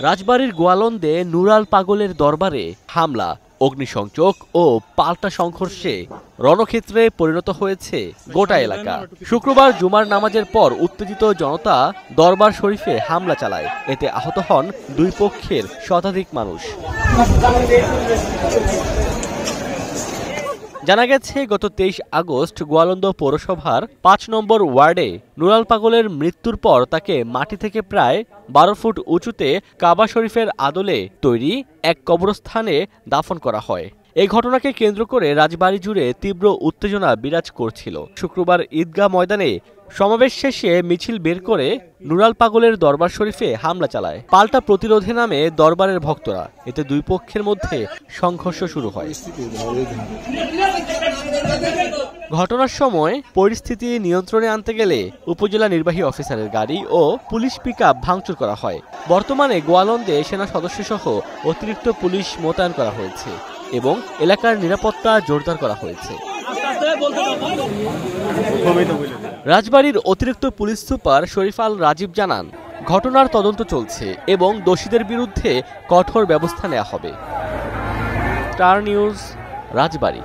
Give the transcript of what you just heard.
রাজবাড়ীর গোয়ালন্দে নুরাল পাগলের দরবারে হামলা, অগ্নিসংযোগ ও পাল্টা সংঘর্ষে রণক্ষেত্রে পরিণত হয়েছে গোটা এলাকা। শুক্রবার জুমার নামাজের পর উত্তেজিত জনতা দরবার শরীফে হামলা চালায়। এতে আহত হন দুই পক্ষের শতাধিক মানুষ। জানা গেছে, গত 23 আগস্ট গোয়ালন্দ পৌরসভার 5 নম্বর ওয়ার্ডে নুরাল পাগলের মৃত্যুর পর তাকে মাটি থেকে প্রায় 12 ফুট উঁচুতে কাবা শরীফের আদলে তৈরি এক কবরস্থানে দাফন করা হয়। এই ঘটনাকে কেন্দ্র করে রাজবাড়ী জুড়ে তীব্র উত্তেজনা বিরাজ করছিল। শুক্রবার ঈদগাহ ময়দানে সমাবেশ শেষে মিছিল বের করে নুরাল পাগলের দরবার শরীফে হামলা চালায়। পাল্টা প্রতিরোধে নামে দরবারের ভক্তরা। এতে দুই পক্ষের মধ্যে সংঘর্ষ শুরু হয়। ঘটনার সময় পরিস্থিতি নিয়ন্ত্রণে আনতে গেলে উপজেলা নির্বাহী অফিসারের গাড়ি ও পুলিশ পিকআপ ভাঙচুর করা হয়। বর্তমানে গোয়ালন্দে সেনা সদস্যসহ অতিরিক্ত পুলিশ মোতায়েন করা হয়েছে এবং এলাকার নিরাপত্তা জোরদার করা হয়েছে। রাজবাড়ীর অতিরিক্ত পুলিশ সুপার শরীফ আল রাজীব জানান, ঘটনার তদন্ত চলছে এবং দোষীদের বিরুদ্ধে কঠোর ব্যবস্থা নেওয়া হবে। স্টার নিউজ, রাজবাড়ী।